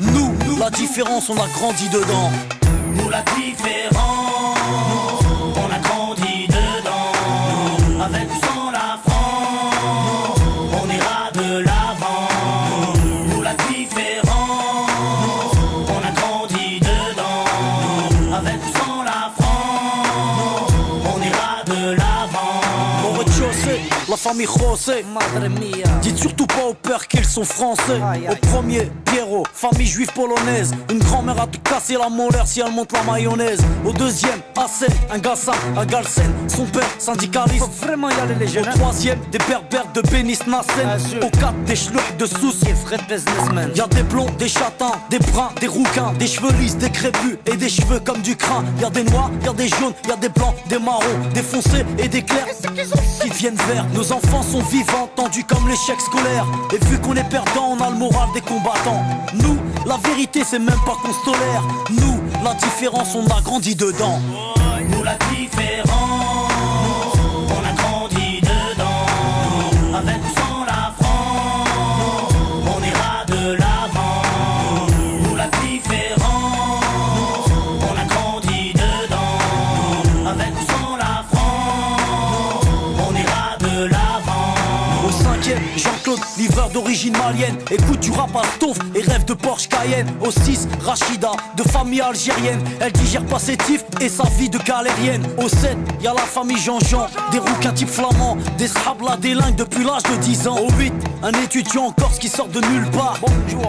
Nous, la différence, on a grandi dedans. Nous la différence, on a grandi dedans. Avec ou sans la France, on ira de l'avant. Nous la différence, on a grandi dedans. Avec ou sans la France, on ira de l'avant. Au rez-de-chaussée, la famille José, madre mia. Dites surtout pas au père qu'ils sont français. Au premier, Pierrot, famille juive polonaise. Une grand-mère a te casser la molaire si elle monte la mayonnaise. Au deuxième, Hassen, un Gassan à Galsen. Son père, syndicaliste. Faut vraiment y aller les jeunes. Au troisième, des berbères de Bénis Nassen. Au quatre, des schlucks de soucis, vrais businessmen. Y'a des blonds, des châtains, des bruns, des rouquins, des cheveux lisses, des crépus et des cheveux comme du crin. Y'a des noirs, y'a des jaunes, y'a des blancs, des marrons, des foncés et des clairs qui deviennent verts. Nos enfants sont vivants, tendus comme l'échec scolaire. Et vu qu'on est perdant, on a le moral des combattants. Nous, la vérité c'est même pas qu'on se tolère. Nous, la différence on a grandi dedans. Nous la différence, on a grandi dedans. Avec ou sans la France, on ira de l'avant. Nous la différence, on a grandi dedans. Avec ou sans la France, on ira de l'avant. Au cinquième, Jean-Claude, livreur d'origine malienne. Écoute du rap à Stauff et rêve de Porsche Cayenne. Au 6, Rachida, de famille algérienne. Elle digère pas ses tifs et sa vie de galérienne. Au 7, y'a la famille Jean-Jean, des rouquins type flamands, des shablas délingues depuis l'âge de 10 ans. Au 8, un étudiant en Corse qui sort de nulle part,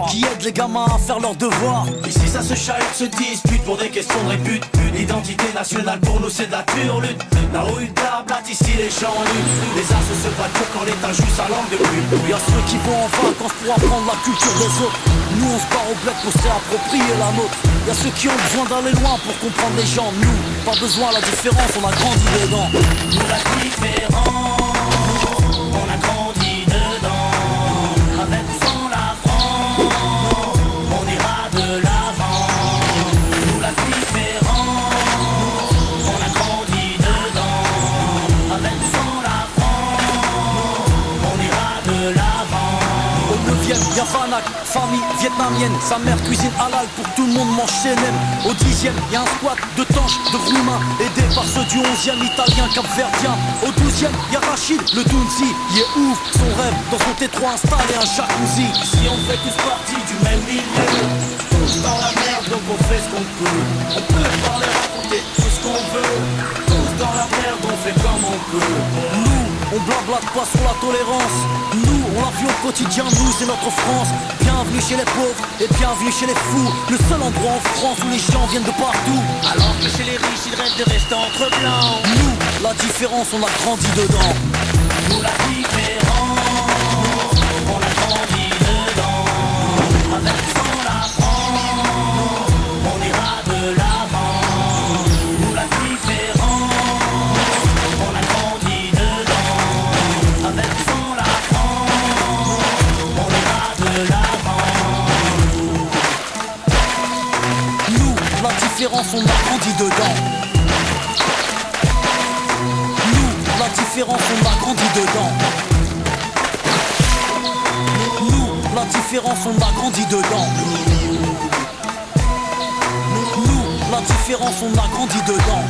qui aide les gamins à faire leurs devoirs. Ici ça se chahute, se dispute pour des questions de répute. L'identité nationale pour nous c'est de la turlute. Là où une tablate, ici les gens lutte. Les assos se battent quand l'État joue sa langue de pute. Y'a ceux qui vont en vacances pour apprendre la culture des autres. Nous on se barre au bled pour se réapproprier la nôtre. Y'a ceux qui ont besoin d'aller loin pour comprendre les gens. Nous, pas besoin, la différence, on a grandi dedans. Nous la différence, on a grandi dedans. Avec ou sans la France, on ira de l'avant. Nous la différence, on a grandi dedans. Avec ou sans la France, on ira de l'avant. Au 9ème, y'a Vanak, famille vietnamienne. Sa mère cuisine halal pour que tout le monde mange chez Nem. Au 10ème, y'a un squat de tanches, de roumains, aidé par ceux du 11ème, italien, capverdien. Au 12ème, y'a Rachid, le Dounzi. Il est ouf, son rêve, dans son T3 installé un jacuzzi. Si on fait tous partie du même milieu, tous dans la merde donc on fait ce qu'on peut. On peut parler, raconter tout ce qu'on veut. Tous dans la merde on fait comme on peut. Nous, on blablate pas sur la tolérance. Nous, on la vit au quotidien, nous c'est notre France. Bienvenue chez les pauvres et bienvenue chez les fous. Le seul endroit en France où les gens viennent de partout. Alors que chez les riches ils rêvent de rester entre blancs. Nous, la différence, on a grandi dedans. Nous la différence, on a grandi dedans. Avec ou sans la France, on ira de l'avant. Nous la différence, on a grandi dedans. Avec ou sans la France, on ira de l'avant. Nous, la différence, on a grandi dedans. Nous, la différence, on a grandi dedans. Nous, la différence, on a grandi dedans. Nous, la différence, on a grandi dedans.